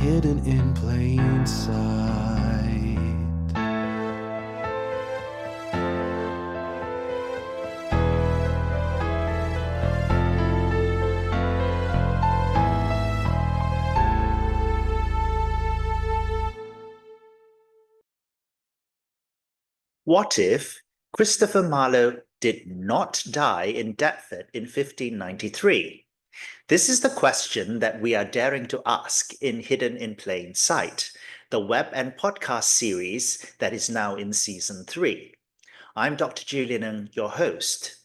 hidden in plain sight. What if Christopher Marlowe did not die in Deptford in 1593? This is the question that we are daring to ask in Hidden in Plain Sight, the web and podcast series that is now in season 3. I'm Dr. Julian Ng, your host.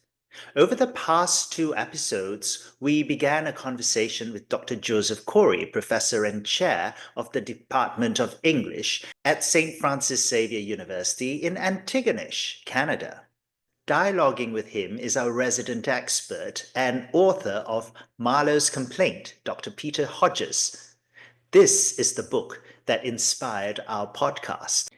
Over the past 2 episodes, we began a conversation with Dr. Joseph Khoury, professor and chair of the Department of English at St. Francis Xavier University in Antigonish, Canada. Dialoguing with him is our resident expert and author of Marlowe's Complaint, Dr. Peter Hodges. This is the book that inspired our podcast.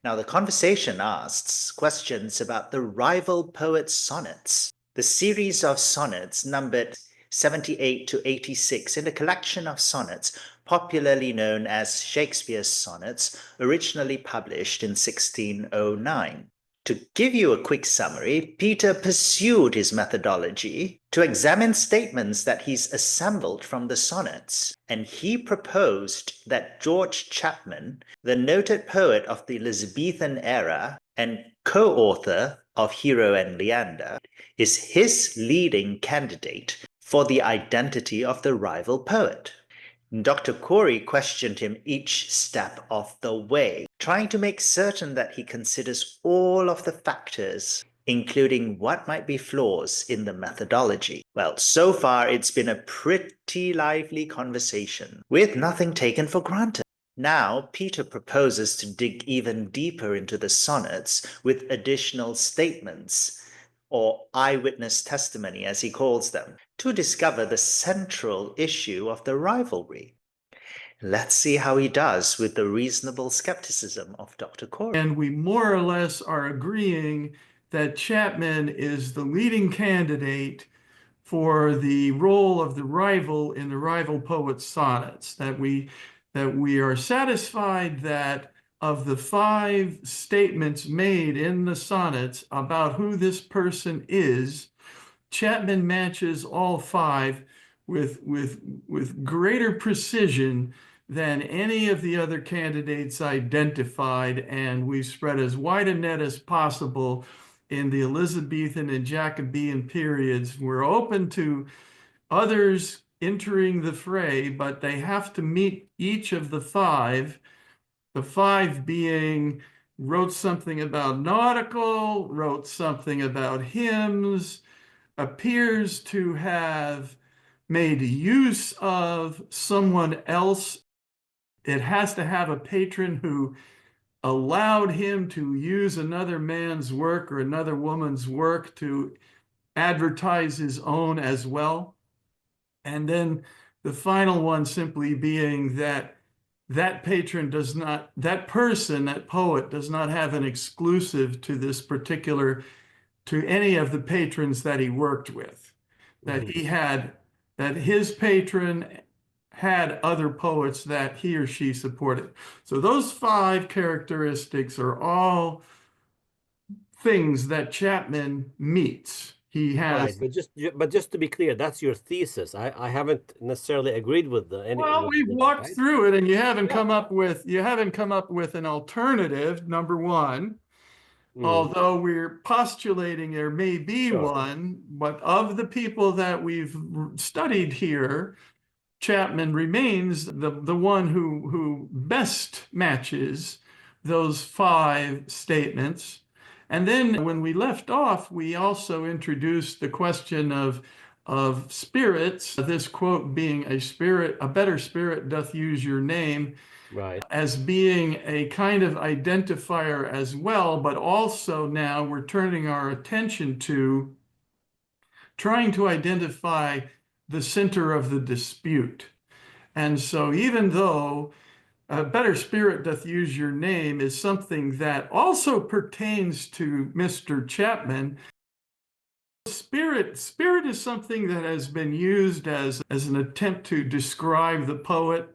Now, the conversation asks questions about the rival poet's sonnets. The series of sonnets numbered 78 to 86 in a collection of sonnets popularly known as Shakespeare's Sonnets, originally published in 1609. To give you a quick summary, Peter pursued his methodology to examine statements that he's assembled from the sonnets, and he proposed that George Chapman, the noted poet of the Elizabethan era and co-author of Hero and Leander, is his leading candidate for the identity of the rival poet. Dr. Khoury questioned him each step of the way, trying to make certain that he considers all of the factors, including what might be flaws in the methodology. Well, so far it's been a pretty lively conversation, with nothing taken for granted. Now, Peter proposes to dig even deeper into the sonnets with additional statements, or eyewitness testimony as he calls them, to discover the central issue of the rivalry. Let's see how he does with the reasonable skepticism of Dr. Khoury. And we more or less are agreeing that Chapman is the leading candidate for the role of the rival in the rival poet's sonnets, that we are satisfied that of the 5 statements made in the sonnets about who this person is, Chapman matches all 5 with greater precision than any of the other candidates identified, and we spread as wide a net as possible in the Elizabethan and Jacobean periods. We're open to others entering the fray, but they have to meet each of the 5. The 5 being wrote something about nautical, wrote something about hymns, appears to have made use of someone else. It has to have a patron who allowed him to use another man's work or another woman's work to advertise his own as well. And then the final one simply being that patron does not, that person, that poet does not have an exclusive to this particular, to any of the patrons that he worked with, that he had, that his patron had other poets that he or she supported. So those 5 characteristics are all things that Chapman meets. He has. Right, but just to be clear, that's your thesis. I haven't necessarily agreed with any. Well, we've walked right? through it, and you haven't come up with an alternative, number one. Although we're postulating there may be one, but of the people that we've studied here, Chapman remains the one who best matches those 5 statements. And then when we left off, we also introduced the question of spirits, this quote being a better spirit doth use your name, right, as being a kind of identifier as well, but also now we're turning our attention to trying to identify the center of the dispute. And so even though a better spirit doth use your name is something that also pertains to Mr. Chapman, spirit is something that has been used as an attempt to describe the poet.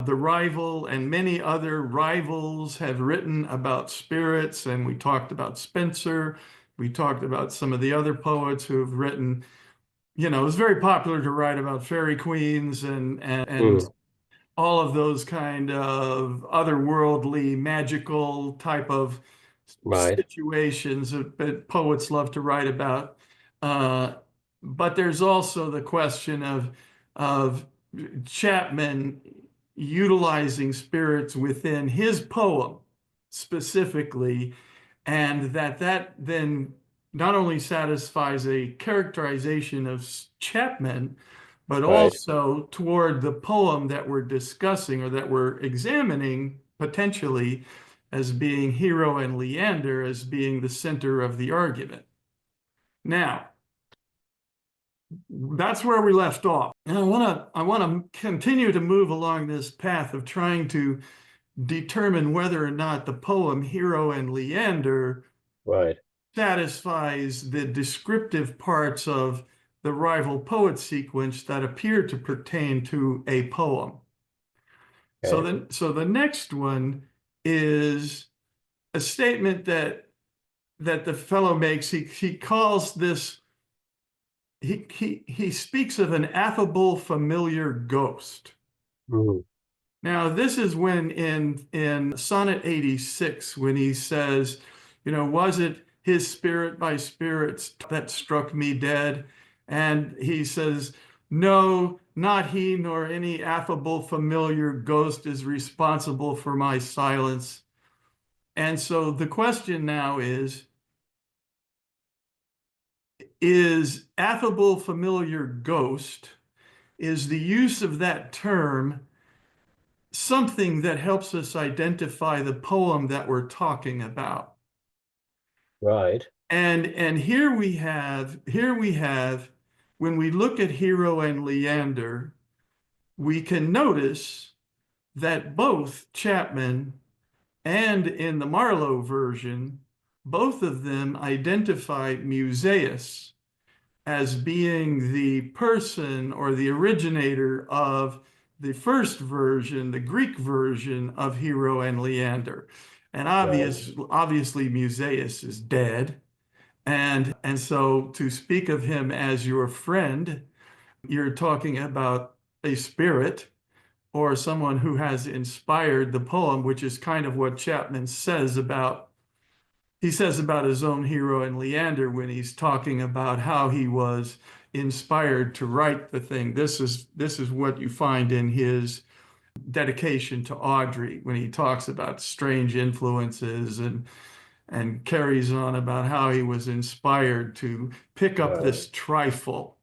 the rival and many other rivals have written about spirits, and we talked about Spenser. We talked about some of the other poets who have written, it's very popular to write about fairy queens and all of those kind of otherworldly, magical type of Right. situations that poets love to write about. But there's also the question of Chapman utilizing spirits within his poem specifically, and that then not only satisfies a characterization of Chapman, but Right. also toward the poem that we're discussing or that we're examining potentially as being Hero and Leander as being the center of the argument. Now, that's where we left off. And I want to continue to move along this path of trying to determine whether or not the poem Hero and Leander Right. satisfies the descriptive parts of the rival poet sequence that appear to pertain to a poem. Okay. So the next one is a statement that the fellow makes. He calls this, he speaks of an affable, familiar ghost. Mhm. Now, this is when in Sonnet 86, when he says, was it his spirit by spirits that struck me dead? And he says, no, not he nor any affable, familiar ghost is responsible for my silence. And so the question now is affable, familiar ghost, is the use of that term something that helps us identify the poem that we're talking about? Right. And here we have, when we look at Hero and Leander, we can notice that both Chapman and in the Marlowe version, both of them identify Musaeus as being the person or the originator of the first version, the Greek version of Hero and Leander. And obviously Musaeus is dead. And so to speak of him as your friend, you're talking about a spirit or someone who has inspired the poem, which is kind of what Chapman says about his own Hero and Leander when he's talking about how he was inspired to write the thing. This is what you find in his dedication to Audrey when he talks about strange influences and carries on about how he was inspired to pick up Right. this trifle.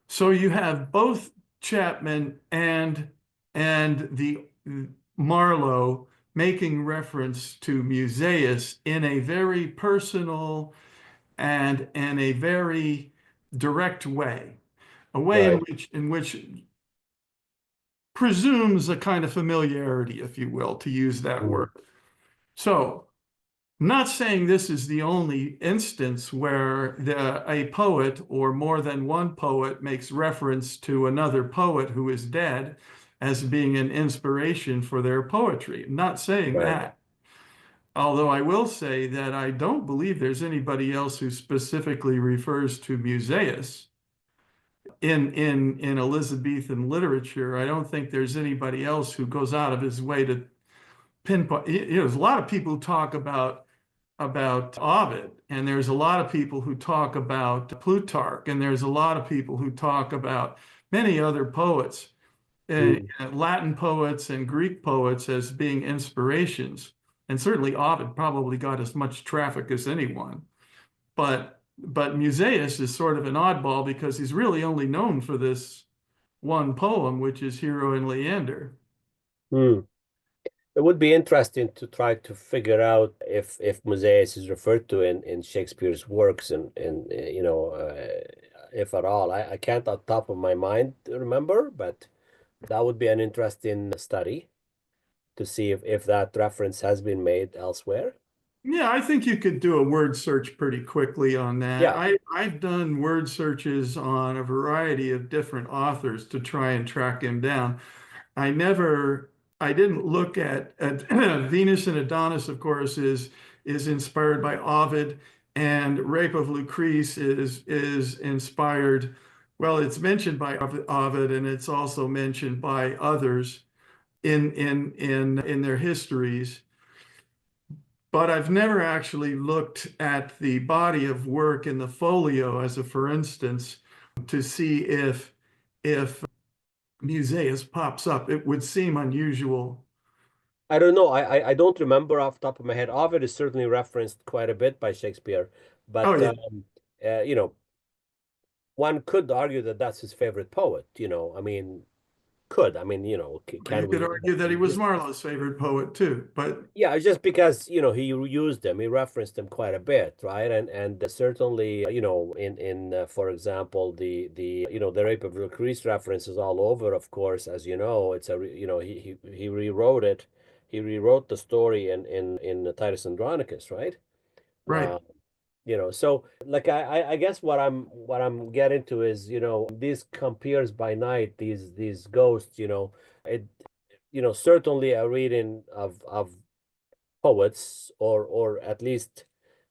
So you have both Chapman and the Marlowe making reference to Musaeus in a very personal and in a very direct way, a way Right. in which presumes a kind of familiarity, if you will, to use that Mhm. word. So, I'm not saying this is the only instance where a poet or more than one poet makes reference to another poet who is dead as being an inspiration for their poetry. I'm not saying Right. that. Although I will say that I don't believe there's anybody else who specifically refers to Musaeus in Elizabethan literature. I don't think there's anybody else who goes out of his way to pinpoint. There's a lot of people who talk about Ovid, and there's a lot of people who talk about Plutarch, and there's a lot of people who talk about many other poets, Latin poets and Greek poets as being inspirations. And certainly Ovid probably got as much traffic as anyone. But Musaeus is sort of an oddball because he's really only known for this one poem, which is Hero and Leander. Hmm. It would be interesting to try to figure out if Musaeus is referred to in Shakespeare's works and if at all. I can't on top of my mind remember, but that would be an interesting study to see if that reference has been made elsewhere. Yeah, I think you could do a word search pretty quickly on that. Yeah. I've done word searches on a variety of different authors to try and track him down. I didn't look at Venus and Adonis, of course, is inspired by Ovid, and Rape of Lucrece is inspired, well, it's mentioned by Ovid, and it's also mentioned by others in their histories. But I've never actually looked at the body of work in the folio as a for instance to see if Musaeus pops up. It would seem unusual. I don't know. I don't remember off the top of my head. Ovid is certainly referenced quite a bit by Shakespeare, but Oh yeah, you know, one could argue that that's his favorite poet. I mean, you can could we? argue that he was Marlowe's favorite poet too, but Yeah, just because, he used them, he referenced them quite a bit, right? And certainly, in for example, the Rape of Lucrece references all over, of course, as you know, it's he rewrote it. He rewrote the story in Titus Andronicus, right? right. Uh, so like I guess what I'm getting to is, these compeers by night, these ghosts, it certainly a reading of poets, or at least,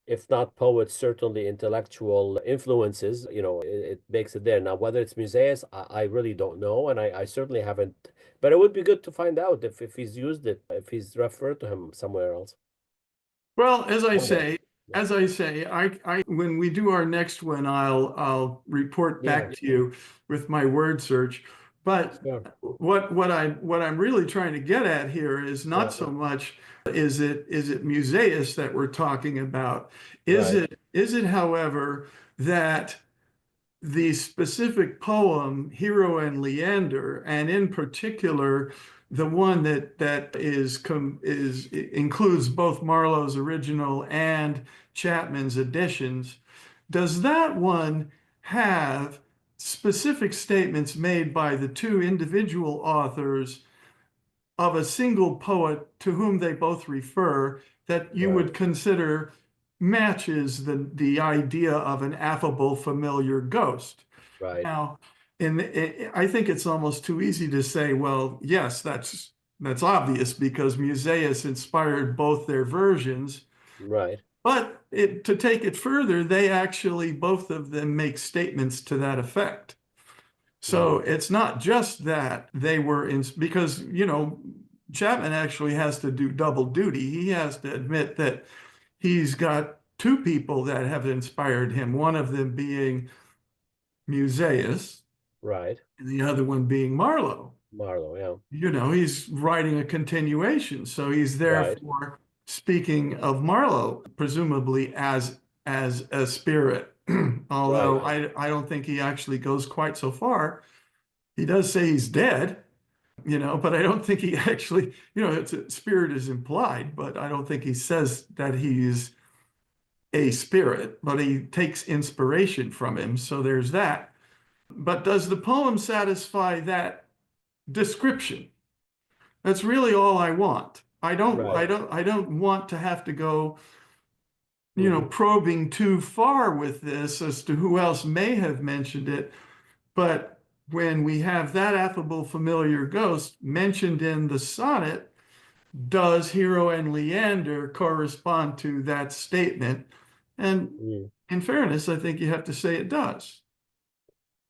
if not poets, certainly intellectual influences, it makes it there. Now, whether it's Musaeus, I really don't know, and I certainly haven't, but it would be good to find out if he's used it, if he's referred to him somewhere else. Well, as I Somewhere. say, Yeah. I when we do our next one, I'll report Yeah, back to you with my word search. But sure. what I'm really trying to get at here is Yeah, not so much is it Musaeus that we're talking about. right, Is it, however, that the specific poem Hero and Leander, and in particular the one that includes both Marlowe's original and Chapman's editions, does that one have specific statements made by the two individual authors of a single poet to whom they both refer that you right, would consider matches the idea of an affable, familiar ghost? right, Now, I think it's almost too easy to say, well, yes, that's obvious because Musaeus inspired both their versions. right, But to take it further, they actually, both of them make statements to that effect. So it's not just that they were in, because, Chapman actually has to do double duty. He has to admit that he's got two people that have inspired him, one of them being Musaeus, right. and the other one being Marlowe. Marlowe, yeah, He's writing a continuation, so he's right, therefore speaking of Marlowe, presumably as a spirit. Although right, I don't think he actually goes quite so far. He does say he's dead, but I don't think he actually, spirit is implied, but I don't think he says that he's a spirit, but he takes inspiration from him. So there's that. But does the poem satisfy that description? That's really all I want. right. I don't want to have to go, Hmm. probing too far with this as to who else may have mentioned it. But when we have that affable, familiar ghost mentioned in the sonnet, does Hero and Leander correspond to that statement? And Hmm. in fairness, I think you have to say it does.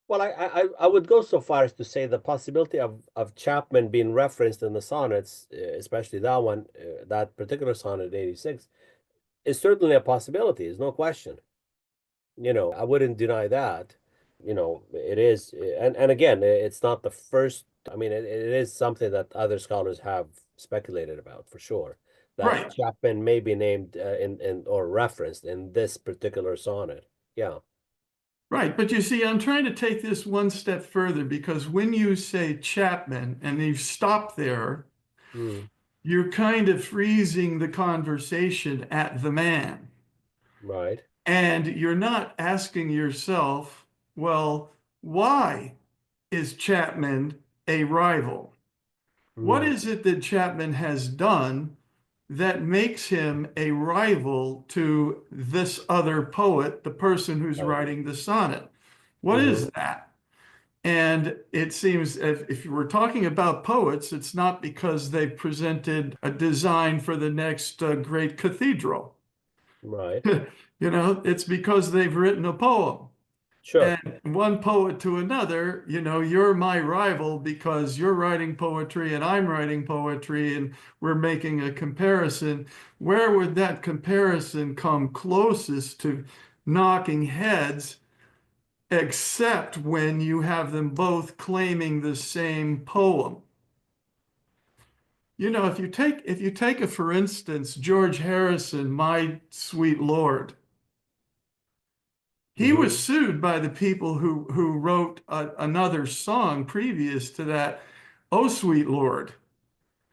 Well, I would go so far as to say the possibility of Chapman being referenced in the sonnets, especially that one, that particular sonnet 86, is certainly a possibility. There's no question. I wouldn't deny that. It is, and again, it's not the first. I mean, it is something that other scholars have speculated about for sure. That Right. Chapman may be named in or referenced in this particular sonnet. Yeah. Right. But you see, I'm trying to take this one step further because when you say Chapman and you stop there, Mm, you're kind of freezing the conversation at the man. right. And you're not asking yourself, well, why is Chapman a rival? What Mm, is it that Chapman has done that makes him a rival to this other poet, the person who's right. writing the sonnet? What Hmm. is that? And it seems if you were talking about poets, it's not because they presented a design for the next great cathedral. Right. It's because they've written a poem. Sure. And one poet to another, you're my rival because you're writing poetry and I'm writing poetry and we're making a comparison. Where would that comparison come closest to knocking heads, except when you have them both claiming the same poem? If you take for instance, George Harrison, My Sweet Lord, he was sued by the people who wrote another song previous to that, "Oh Sweet Lord,"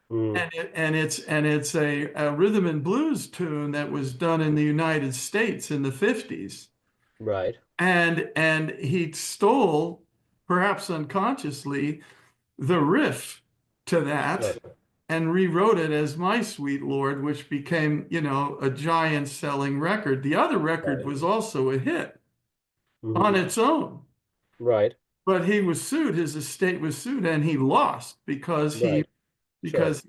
Mm. and it's a rhythm and blues tune that was done in the United States in the 50s, Right. and he stole, perhaps unconsciously, the riff to Sure. that and rewrote it as My Sweet Lord, which became, a giant selling record. The other record Right. was also a hit on Mhm. its own. Right. But he was sued, his estate was sued, and he lost Right. Sure. because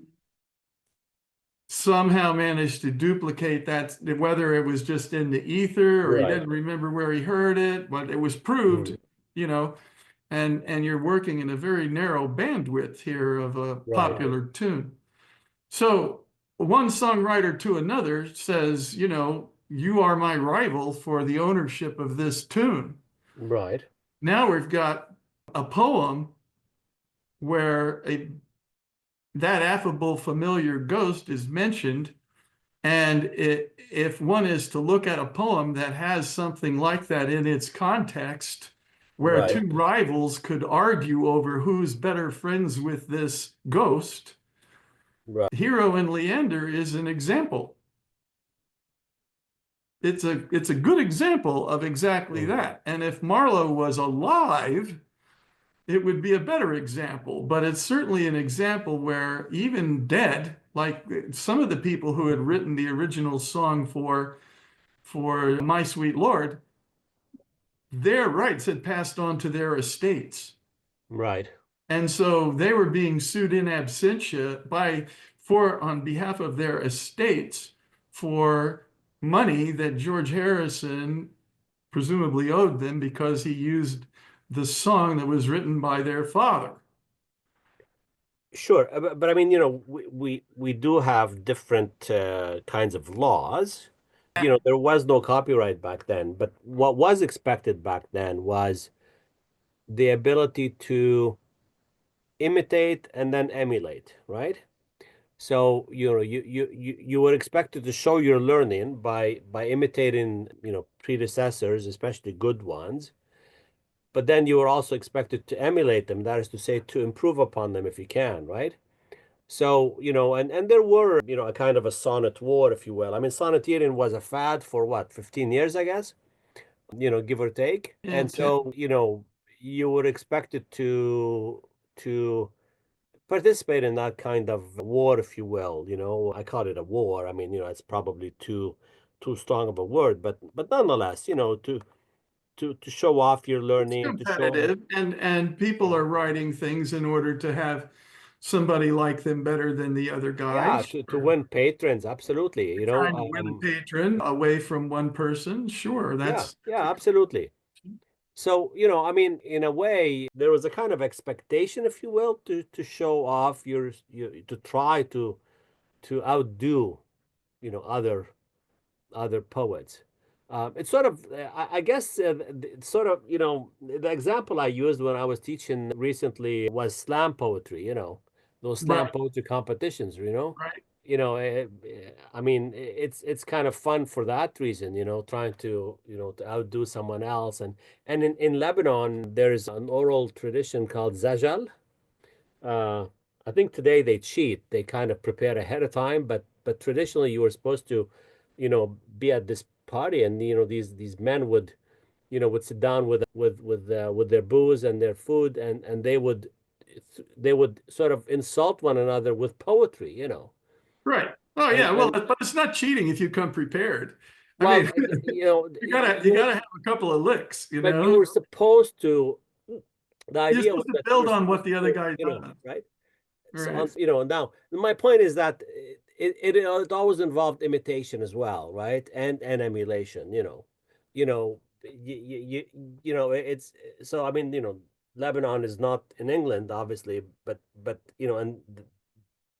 somehow managed to duplicate that, whether it was just in the ether or he Right. didn't remember where he heard it, but it was proved, Mhm. you know, and you're working in a very narrow bandwidth here of a Right. popular tune. So one songwriter to another says, you are my rival for the ownership of this tune. Right. Now we've got a poem where that affable familiar ghost is mentioned, and if one is to look at a poem that has something like that in its context, where Right. two rivals could argue over who's better friends with this ghost, Right. Hero and Leander is an example. It's a good example of exactly Mhm. that. And if Marlowe was alive, it would be a better example, but it's certainly an example where even dead, like some of the people who had written the original song for My Sweet Lord, their rights had passed on to their estates. Right. And so they were being sued in absentia on behalf of their estates for money that George Harrison presumably owed them because he used the song that was written by their father. Sure. But I mean, we do have different kinds of laws. There was no copyright back then, but what was expected back then was the ability to imitate and then emulate, right? So, you were expected to show your learning by imitating, predecessors, especially good ones. But then you were also expected to emulate them, that is to say, to improve upon them if you can, right? So, and there were, a kind of a sonnet war, if you will. I mean, sonneteering was a fad for what, 15 years, I guess, give or take. Yeah, And so, you were expected to participate in that kind of war, if you will. I call it a war. I mean, it's probably too strong of a word, but nonetheless, to show off your it's learning, to show, competitive, and people are writing things in order to have somebody like them better than the other yeah, guys. to win patrons, absolutely. Trying to win a patron away from one person, sure, Yeah, that's yeah, absolutely. So, I mean, in a way, there was a kind of expectation, if you will, to show off to try to outdo, other poets. It's sort of, I guess, it's sort of, the example I used when I was teaching recently was slam poetry, those slam right, poetry competitions, right. I mean, it's kind of fun for that reason, trying to outdo someone else. And in Lebanon, there's an oral tradition called zajal. Uh, I think today they cheat. They kind of prepare ahead of time, but traditionally you were supposed to, be at this party, and these men would sit down with their booze and their food, and they would sort of insult one another with poetry. Right. Oh And yeah, well, and but it's not cheating if you come prepared. I well, mean, you you gotta have a couple of licks, but you were supposed to The You're idea was supposed to that build you're on what supposed the other to, guy does. right? So, Right. now my point is that it always involved imitation as well, right? And emulation, it's so I mean, Lebanon is not in England, obviously, but and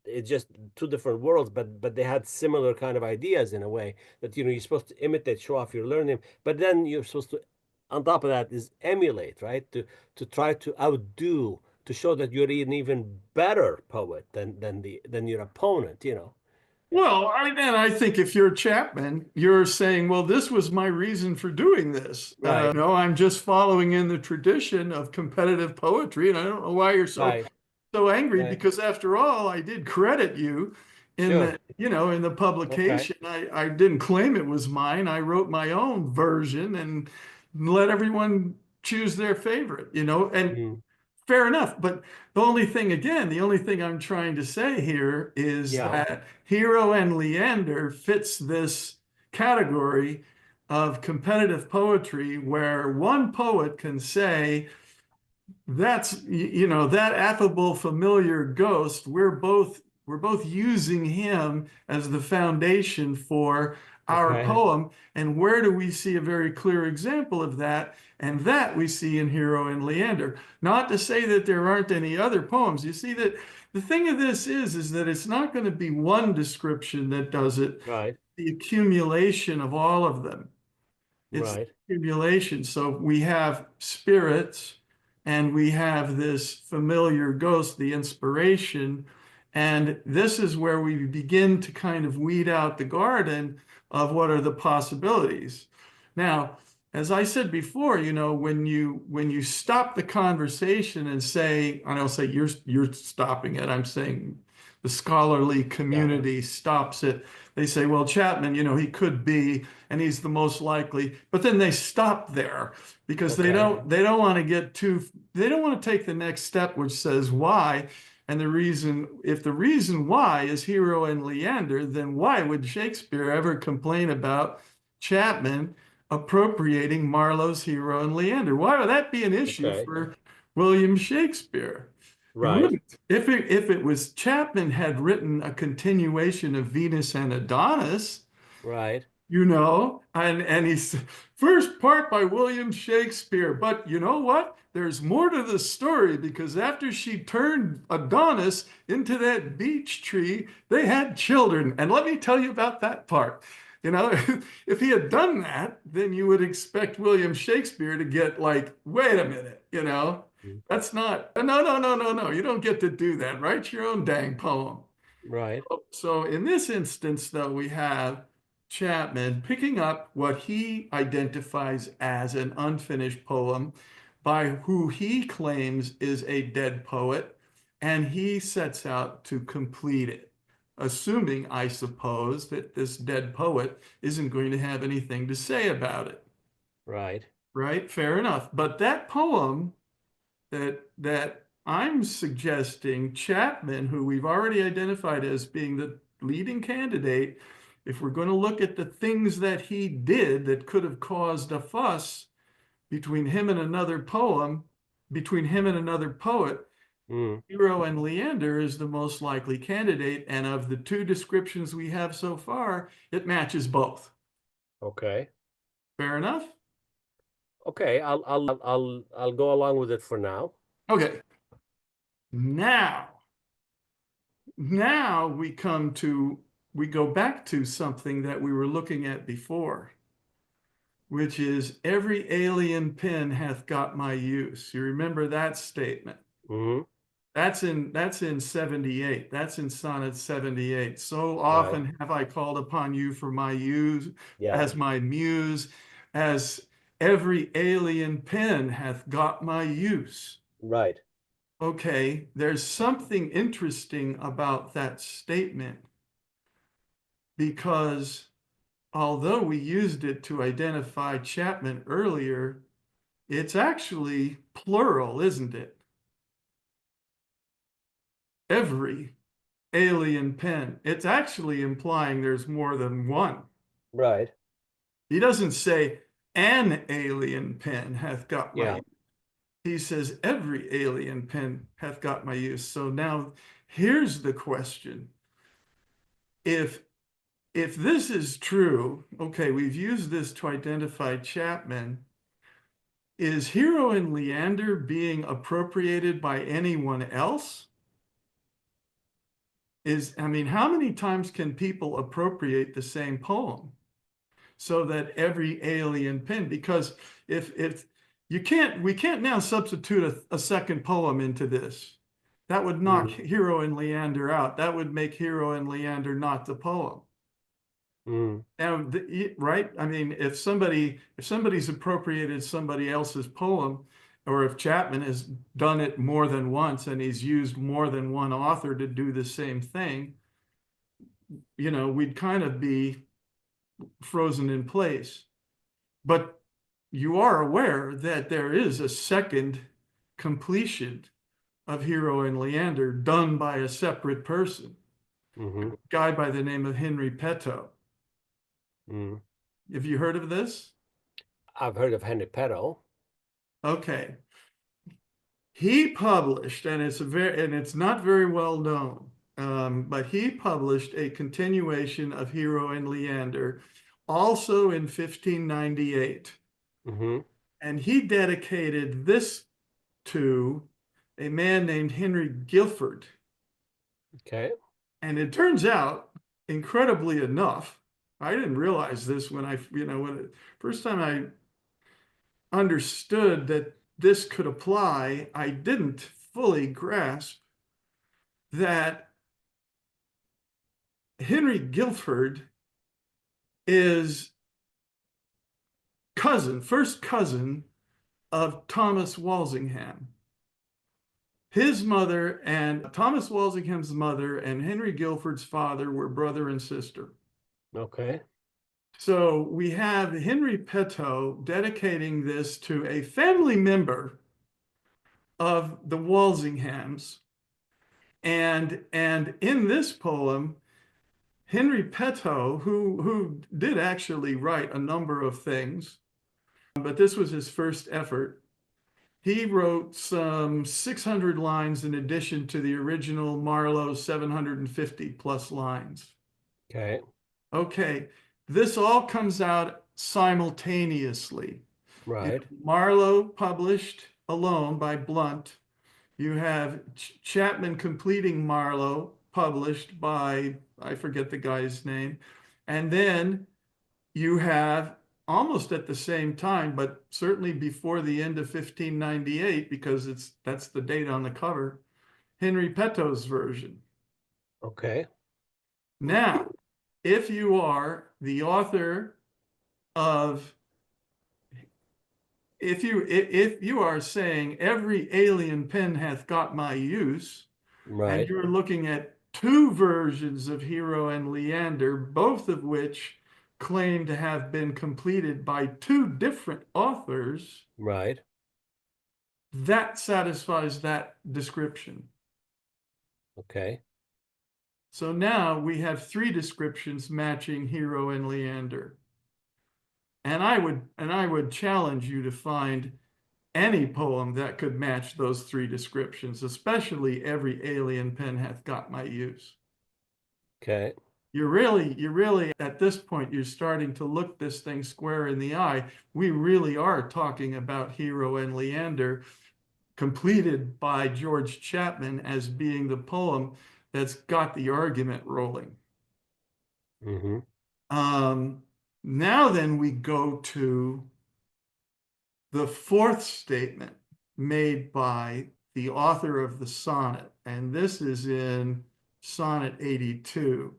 it's just two different worlds, but they had similar kind of ideas in a way that you're supposed to imitate, show off your learning, but then you're supposed to, on top of that, is emulate, right? To try to outdo, to show that you're an even better poet than your opponent. Well, I think if you're Chapman, you're saying, well, this was my reason for doing this. Right. No, I'm just following in the tradition of competitive poetry, and I don't know why you're Right. so angry, Right. because after all, I did credit you in Sure. in the Okay. publication. I didn't claim it was mine. I wrote my own version and let everyone choose their favorite, and Mm. fair enough. But the only thing I'm trying to say here is Yeah. that Hero and Leander fits this category of competitive poetry where one poet can say, that's, that affable familiar ghost, we're both using him as the foundation for our Okay. poem. And where do we see a very clear example of that? And that we see in Hero and Leander. Not to say that there aren't any other poems. You see that the thing of this is that it's not going to be one description that does it, Right. the accumulation of all of them. It's Right. accumulation. So we have spirits and we have this familiar ghost, the inspiration. And this is where we begin to kind of weed out the garden of what are the possibilities. Now, as I said before, when you stop the conversation and say, I don't say you're stopping it, I'm saying the scholarly community stops it. They say, well, Chapman, he could be, and he's the most likely, but then they stop there because they don't want to take the next step, which says why. And if the reason why is Hero and Leander, then why would Shakespeare ever complain about Chapman appropriating Marlowe's Hero and Leander? Why would that be an issue for William Shakespeare? It Right. wouldn't. If it was Chapman had written a continuation of Venus and Adonis, Right. and he's first part by William Shakespeare. But you know what? There's more to the story, because after she turned Adonis into that beech tree, they had children. And let me tell you about that part. If he had done that, then you would expect William Shakespeare to get like, wait a minute, that's not, no. You don't get to do that. Write your own dang poem. Right. So in this instance, though, we have Chapman picking up what he identifies as an unfinished poem by who he claims is a dead poet, and he sets out to complete it, assuming, I suppose, that this dead poet isn't going to have anything to say about it. Right. Right? Fair enough. But that poem that I'm suggesting, Chapman, who we've already identified as being the leading candidate, if we're going to look at the things that he did that could have caused a fuss between him and another poet, Hero and Leander is the most likely candidate. And of the two descriptions we have so far, it matches both. Okay. Fair enough? Okay, I'll go along with it for now. Okay. Now we go back to something that we were looking at before, which is every alien pen hath got my use. You remember that statement? Mm-hmm. That's in 78. That's in Sonnet 78. So often have I called upon you for my use, as my muse, as every alien pen hath got my use. Right. Okay, there's something interesting about that statement, because although we used it to identify Chapman earlier, it's actually plural, isn't it? Every alien pen. It's actually implying there's more than one. Right. He doesn't say an alien pen hath got my use. he says, every alien pen hath got my use. So now here's the question. If this is true, okay, we've used this to identify Chapman. Is Hero and Leander being appropriated by anyone else? I mean, how many times can people appropriate the same poem so that every alien pen, because if we can't now substitute a second poem into this. That would knock Hero and Leander out. That would make Hero and Leander not the poem. Now, right? I mean, if somebody's appropriated somebody else's poem, or if Chapman has done it more than once and he's used more than one author to do the same thing, you know, we'd kind of be frozen in place. But you are aware that there is a second completion of Hero and Leander done by a separate person, a guy by the name of Henry Peto. Have you heard of this? I've heard of Henry Peto. Okay. He published, and it's not very well known, but he published a continuation of Hero and Leander, also in 1598. And he dedicated this to a man named Henry Guilford. Okay. And it turns out, incredibly enough, I didn't realize this when first time I understood that this could apply, I didn't fully grasp that Henry Guilford is first cousin of Thomas Walsingham. His mother and Thomas Walsingham's mother and Henry Guilford's father were brother and sister. Okay. So we have Henry Peto dedicating this to a family member of the Walsinghams. And in this poem, Henry Peto, who did actually write a number of things, but this was his first effort. He wrote some 600 lines in addition to the original Marlowe's 750 plus lines. Okay. Okay, this all comes out simultaneously. Right. Marlowe published alone by Blunt. You have Chapman completing Marlowe, published by, I forget the guy's name. And then you have, almost at the same time, but certainly before the end of 1598, because that's the date on the cover, Henry Peto's version. Okay. Now, if you are the author of, if you are saying every alien pen hath got my use, Right. and you're looking at two versions of Hero and Leander, both of which claim to have been completed by two different authors, Right. that satisfies that description. Okay. So now we have three descriptions matching Hero and Leander. And I would challenge you to find any poem that could match those three descriptions, especially every alien pen hath got my use. Okay. You're really, at this point, you're starting to look this thing square in the eye. We really are talking about Hero and Leander, completed by George Chapman as being the poem that's got the argument rolling. Now then we go to the fourth statement made by the author of the sonnet, and this is in Sonnet 82.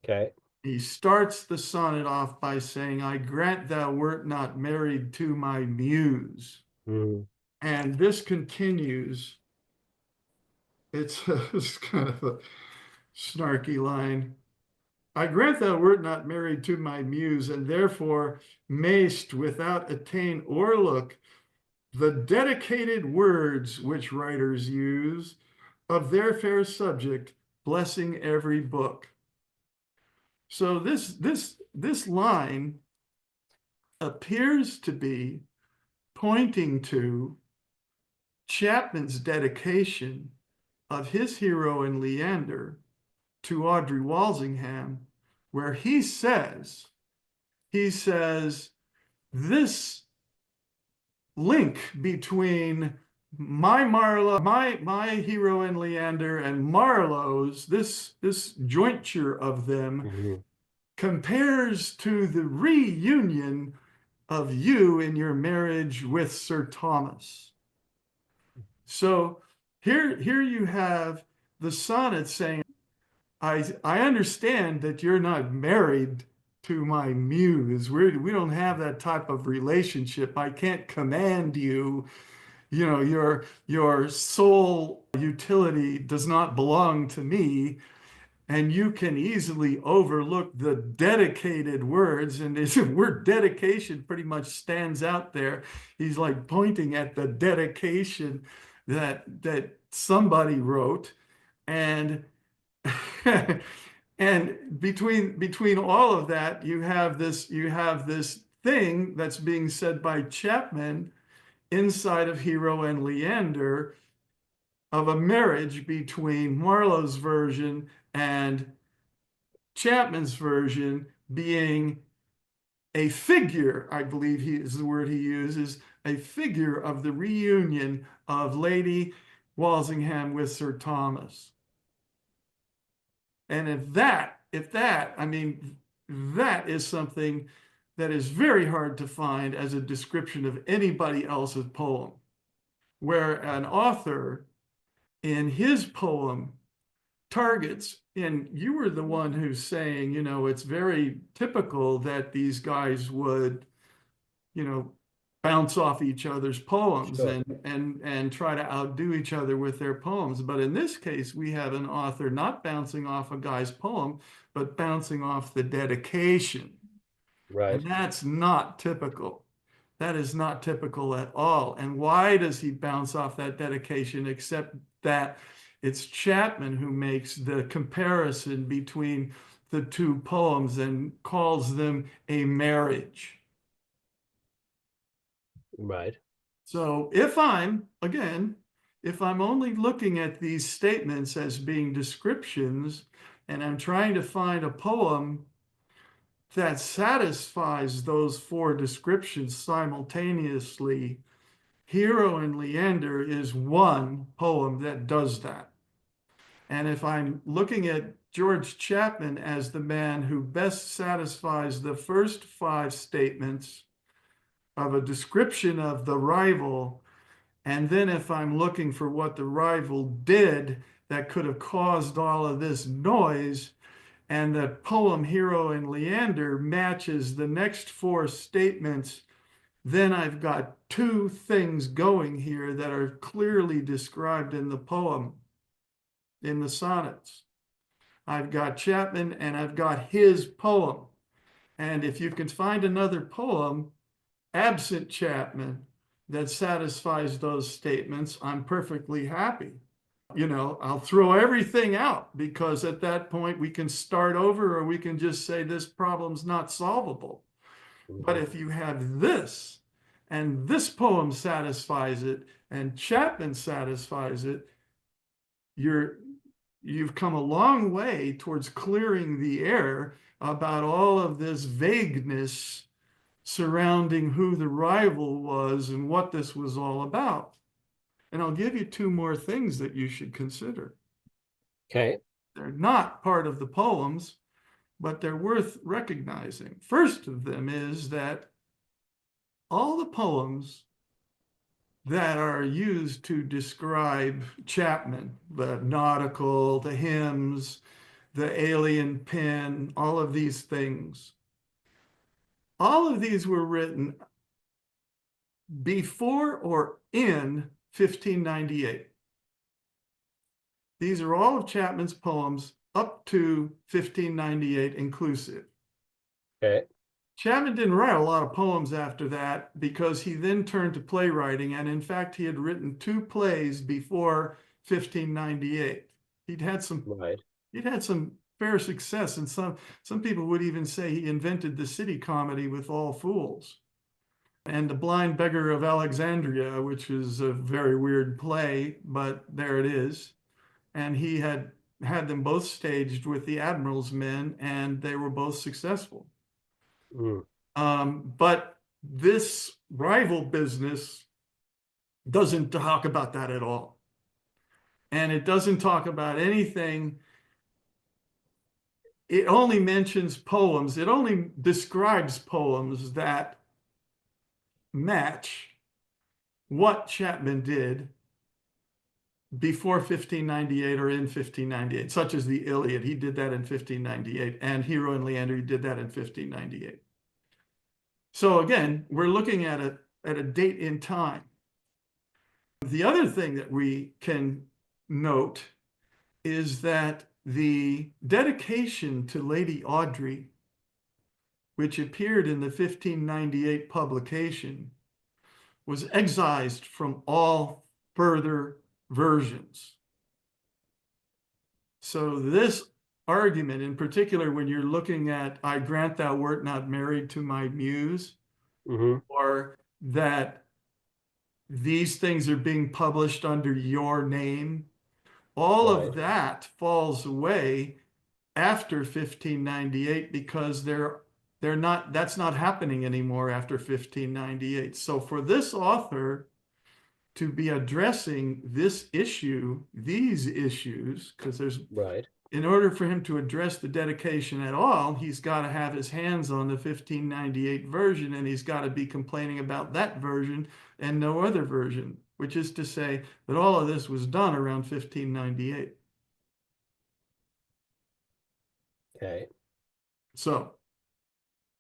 Okay. He starts the sonnet off by saying, I grant thou wert not married to my muse. And this continues. It's kind of a snarky line. I grant thou wert not married to my muse, and therefore mayst without attain or look the dedicated words which writers use of their fair subject, blessing every book. So this line appears to be pointing to Chapman's dedication of his hero in Leander to Audrey Walsingham, where he says, this link between my hero in Leander and Marlowe's, this jointure of them compares to the reunion of you in your marriage with Sir Thomas. So here you have the sonnet saying, I understand that you're not married to my muse. We don't have that type of relationship. I can't command you. You know, your sole utility does not belong to me. And you can easily overlook the dedicated words. And the word dedication pretty much stands out there. He's like pointing at the dedication that somebody wrote. And and between all of that, you have this thing that's being said by Chapman inside of Hero and Leander of a marriage between Marlowe's version and Chapman's version being a figure, I believe is the word he uses, a figure of the reunion of Lady Walsingham with Sir Thomas. And that is something that is very hard to find as a description of anybody else's poem, where an author in his poem targets, and you were the one who's saying, you know, it's very typical that these guys would, you know, bounce off each other's poems. Sure. and try to outdo each other with their poems. But in this case, we have an author not bouncing off a guy's poem, but bouncing off the dedication. Right. And that's not typical. That is not typical at all. And why does he bounce off that dedication, except that it's Chapman who makes the comparison between the two poems and calls them a marriage. Right. So if I'm only looking at these statements as being descriptions, and I'm trying to find a poem that satisfies those four descriptions simultaneously, Hero and Leander is one poem that does that. And if I'm looking at George Chapman as the man who best satisfies the first five statements of a description of the rival, and then if I'm looking for what the rival did that could have caused all of this noise, and the poem Hero and Leander matches the next four statements, then I've got two things going here that are clearly described in the poem, in the sonnets. I've got Chapman and I've got his poem. And if you can find another poem absent Chapman that satisfies those statements, I'm perfectly happy. You know, I'll throw everything out, because at that point we can start over, or we can just say this problem's not solvable. But if you have this, and this poem satisfies it, and Chapman satisfies it, you've come a long way towards clearing the air about all of this vagueness surrounding who the rival was and what this was all about. And I'll give you two more things that you should consider. Okay. They're not part of the poems, but they're worth recognizing. First of them is that all the poems that are used to describe Chapman, the nautical, the hymns, the alien pen, all of these things, all of these were written before or in 1598. These are all of Chapman's poems up to 1598 inclusive. Okay. Chapman didn't write a lot of poems after that, because he then turned to playwriting, and in fact he had written two plays before 1598. He'd had some fair success, and some people would even say he invented the city comedy with All Fools. and The Blind Beggar of Alexandria, which is a very weird play, but there it is. And he had them both staged with the Admiral's Men, and they were both successful. But this rival business doesn't talk about that at all. And it doesn't talk about anything. It only mentions poems. It only describes poems that match what Chapman did before 1598 or in 1598, such as the Iliad. He did that in 1598, and Hero and Leander, he did that in 1598. So again, we're looking at a date in time. The other thing that we can note is that the dedication to Lady Audrey, which appeared in the 1598 publication, was excised from all further versions. So this argument, in particular, when you're looking at "I grant thou wert not married to my muse," or that these things are being published under your name, all of that falls away after 1598, because that's not happening anymore after 1598. So for this author to be addressing this issue, these issues, because there's in order for him to address the dedication at all, he's got to have his hands on the 1598 version, and he's got to be complaining about that version and no other version, which is to say that all of this was done around 1598. Okay. So,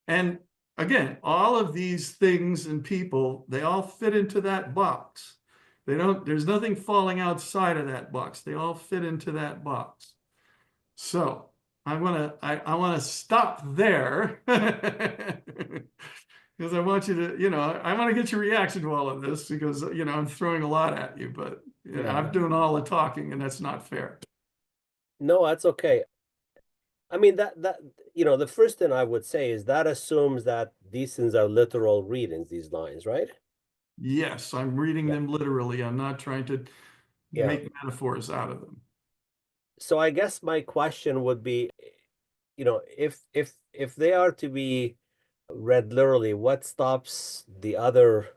and again, all of these things and people, they all fit into that box. There's nothing falling outside of that box. They all fit into that box. So I want to stop there because I want you to, I want to get your reaction to all of this, because, I'm throwing a lot at you, but I'm doing all the talking, and that's not fair. No, that's okay. I mean, that the first thing I would say is that assumes that these things are literal readings, these lines, right? Yes, I'm reading them literally. I'm not trying to make metaphors out of them. So I guess my question would be, if they are to be read literally, what stops the other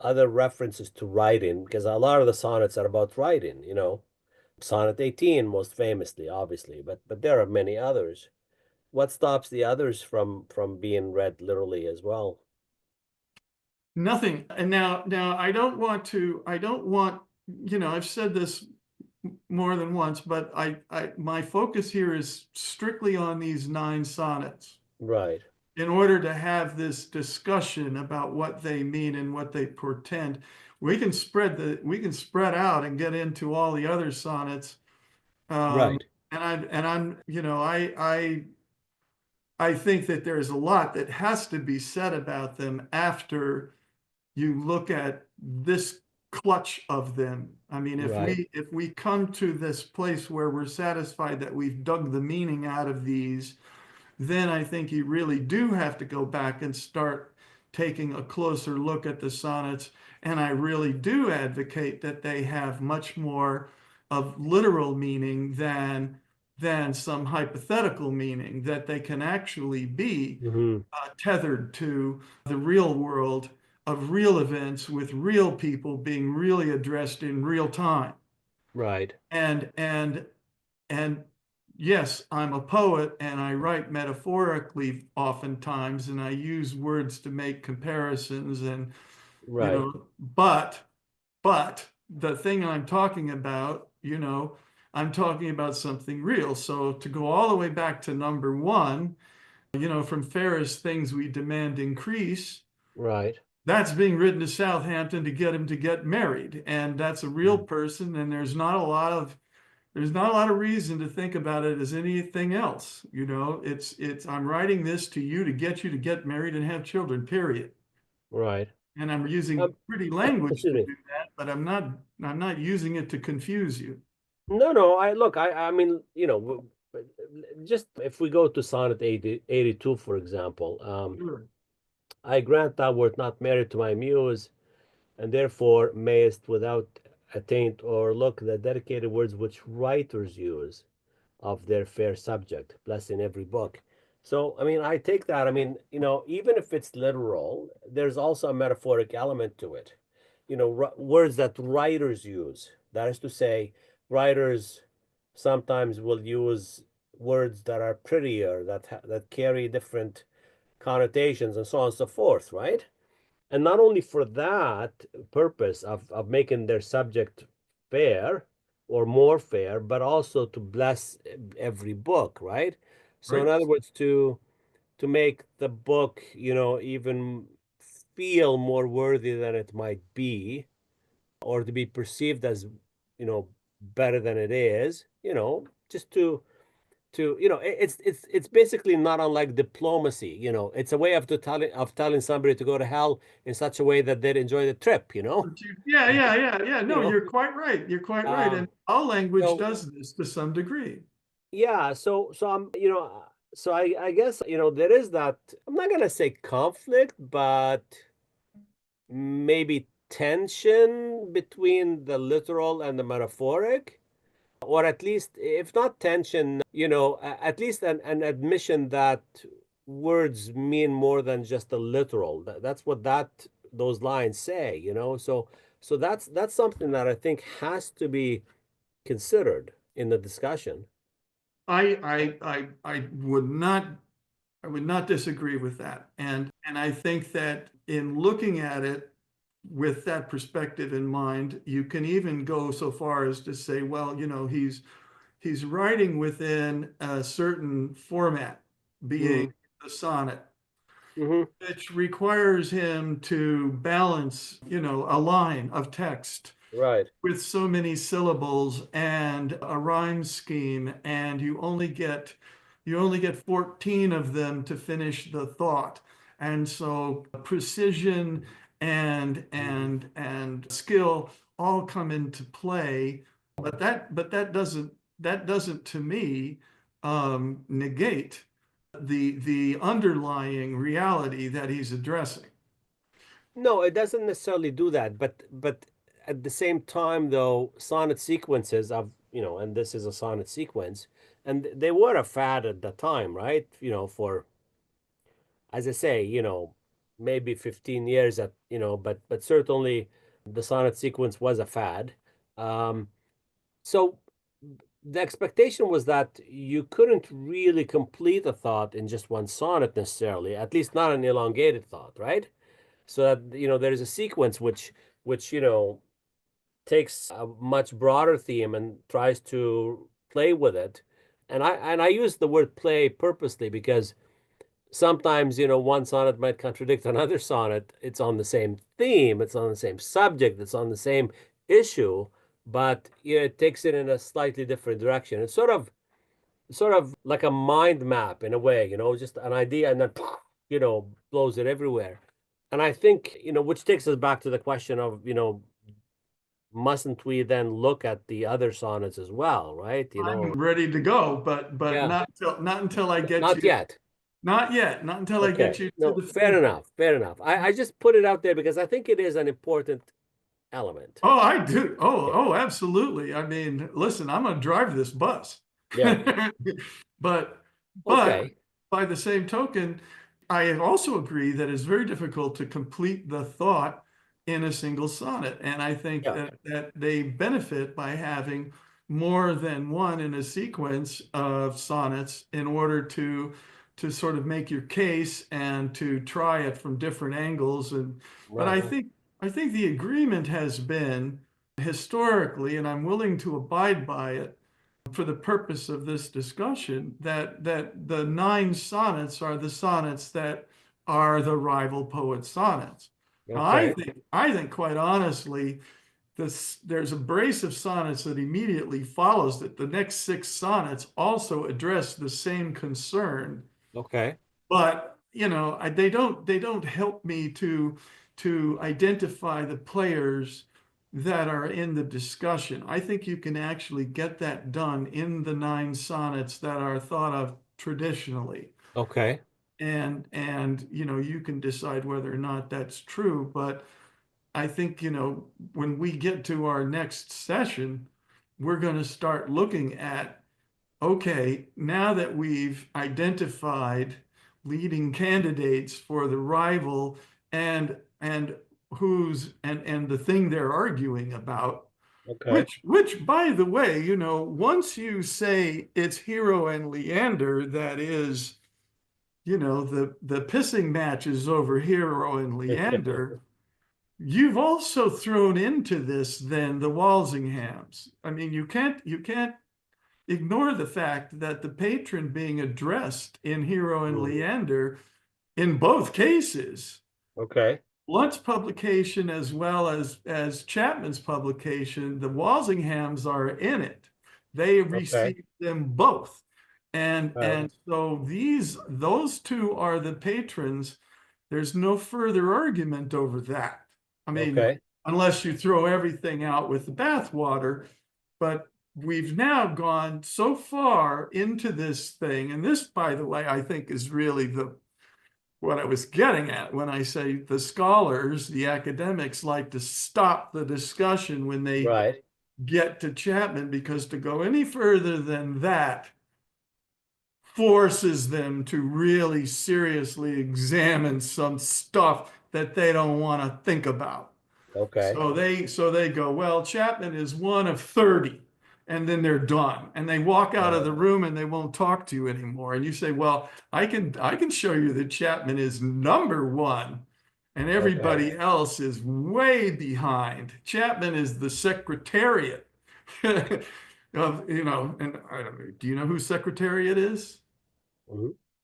references to writing? Because a lot of the sonnets are about writing, Sonnet 18 most famously, obviously, but there are many others. What stops the others from being read literally as well? Nothing. And now I don't want, I've said this more than once, but my focus here is strictly on these 9 sonnets. Right. In order to have this discussion about what they mean and what they portend, we can spread out and get into all the other sonnets. Right. And I think that there's a lot that has to be said about them after you look at this clutch of them. I mean, if we come to this place where we're satisfied that we've dug the meaning out of these, then I think you really do have to go back and start taking a closer look at the sonnets. And I really do advocate that they have much more of literal meaning than some hypothetical meaning, that they can actually be tethered to the real world of real events with real people being really addressed in real time. Right. And yes, I'm a poet and I write metaphorically oftentimes, and I use words to make comparisons and, but the thing I'm talking about, I'm talking about something real. So to go all the way back to number 1, from Ferris' Things We Demand Increase. Right. That's being written to Southampton to get him to get married. And that's a real person. And there's not a lot of reason to think about it as anything else. I'm writing this to you to get you to get married and have children, period. Right. And I'm using pretty language to do that, but I'm not using it to confuse you. No, I mean, just if we go to Sonnet 82, for example, Sure. I grant thou wert not married to my muse, and therefore mayest without attaint o'erlook the dedicated words which writers use of their fair subject, blessed in every book. So, I mean, I take that. I mean, even if it's literal, there's also a metaphoric element to it. Words that writers use. That is to say, writers sometimes will use words that are prettier, that carry different connotations, and so on and so forth, right? And not only for that purpose of making their subject fair or more fair, but also to bless every book, right? So in Right. other words, to make the book, even feel more worthy than it might be, or to be perceived as, better than it is, just to it's basically not unlike diplomacy. It's a way of telling somebody to go to hell in such a way that they'd enjoy the trip. Yeah, yeah, yeah, yeah. you No, know you're quite right. You're quite right. And um all language so does this to some degree. yeah, so I'm so I guess there is that. I'm not gonna say conflict, but maybe tension between the literal and the metaphoric, or at least, if not tension, at least an admission that words mean more than just the literal. That's what those lines say, so that's something that I think has to be considered in the discussion. I would not disagree with that. And I think that in looking at it with that perspective in mind, you can even go so far as to say, well, he's writing within a certain format, being Hmm. the sonnet, Hmm. which requires him to balance, a line of text Right. with so many syllables and a rhyme scheme, and you only get 14 of them to finish the thought. And so precision and skill all come into play, but that doesn't to me negate the underlying reality that he's addressing. No, it doesn't necessarily do that, but at the same time, though, sonnet sequences and this is a sonnet sequence, and they were a fad at the time, right? For, as I say, maybe 15 years but certainly the sonnet sequence was a fad. So the expectation was that you couldn't really complete a thought in just one sonnet necessarily, at least not an elongated thought, right? So that there's a sequence which takes a much broader theme and tries to play with it. And I use the word play purposely because sometimes one sonnet might contradict another sonnet. It's on the same theme, it's on the same subject, it's on the same issue, but it takes it in a slightly different direction. It's sort of like a mind map in a way, just an idea and then blows it everywhere. And I think, which takes us back to the question of, mustn't we then look at the other sonnets as well, right? I'm ready to go, but Yeah, not until I get not you. yet. Not until I Okay. get you to No, the fair feedback. enough. Fair enough. I just put it out there because I think it is an important element. Oh, I do. Oh, Yeah. oh, absolutely. I mean, listen, I'm gonna drive this bus. Yeah. But but Okay. by the same token, I also agree that it's very difficult to complete the thought in a single sonnet. And I think Yeah. that they benefit by having more than one in a sequence of sonnets in order to sort of make your case and to try it from different angles. But Right. I think the agreement has been historically, and I'm willing to abide by it for the purpose of this discussion, that the 9 sonnets are the sonnets that are the rival poet sonnets. Now, I Okay. think I think quite honestly, there's a brace of sonnets that immediately follows that. The next 6 sonnets also address the same concern, Okay. but they don't help me to identify the players that are in the discussion. I think you can actually get that done in the 9 sonnets that are thought of traditionally. Okay. and you can decide whether or not that's true. But I think, when we get to our next session, we're going to start looking at, okay, now that we've identified leading candidates for the rival and the thing they're arguing about, Okay. which by the way, once you say it's Hero and Leander, that is, the pissing matches over Hero and Leander, you've also thrown into this then the Walsinghams. I mean, you can't ignore the fact that the patron being addressed in Hero and Leander, in both cases, Okay. Blunt's publication as well as Chapman's publication, the Walsinghams are in it. They received them both. And so those two are the patrons. There's no further argument over that. I mean, unless you throw everything out with the bathwater. But we've now gone so far into this thing, and this, by the way, I think is really what I was getting at when I say the scholars, the academics, like to stop the discussion when they get to Chapman, because to go any further than that forces them to really seriously examine some stuff that they don't want to think about. Okay. So they go, well, Chapman is one of 30, and then they're done. And they walk out of the room and they won't talk to you anymore. And you say, well, I can show you that Chapman is number one and everybody else is way behind. Chapman is the secretariat of, and I don't know, do you know who secretariat is?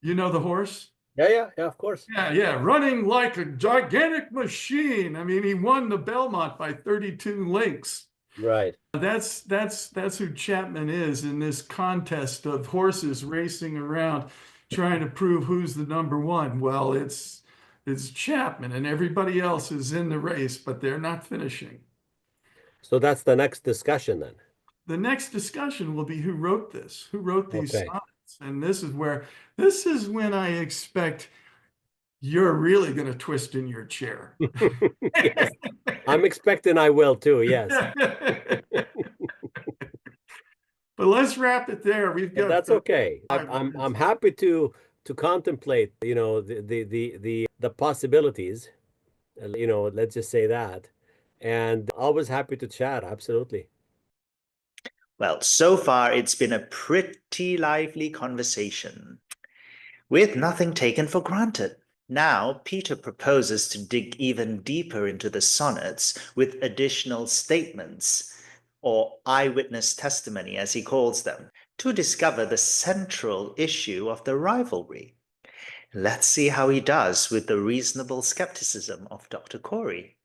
You know the horse? Yeah, of course. Yeah, running like a gigantic machine. I mean, he won the Belmont by 32 lengths. Right. That's who Chapman is in this contest of horses racing around trying to prove who's the number one. Well, it's Chapman, and everybody else is in the race, but they're not finishing. So that's the next discussion then. The next discussion will be who wrote this, who wrote these sonnets. And this is when I expect you're really going to twist in your chair. Yes. I'm expecting I will too, yes. But let's wrap it there. We've got That's okay. I'm happy to contemplate, the possibilities, let's just say that. And always happy to chat, absolutely. Well, so far it's been a pretty lively conversation, with nothing taken for granted. Now, Peter proposes to dig even deeper into the sonnets with additional statements, or eyewitness testimony as he calls them, to discover the central issue of the rivalry. Let's see how he does with the reasonable skepticism of Dr. Khoury.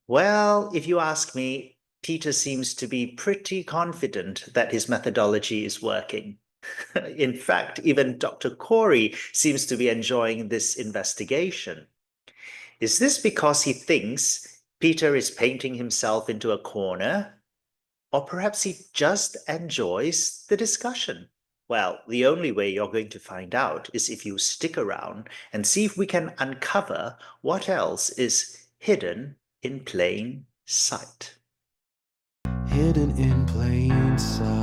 Well, if you ask me, Peter seems to be pretty confident that his methodology is working. In fact, even Dr. Khoury seems to be enjoying this investigation. Is this because he thinks Peter is painting himself into a corner? Or perhaps he just enjoys the discussion? Well, the only way you're going to find out is if you stick around and see if we can uncover what else is hidden in plain sight. Hidden in plain sight.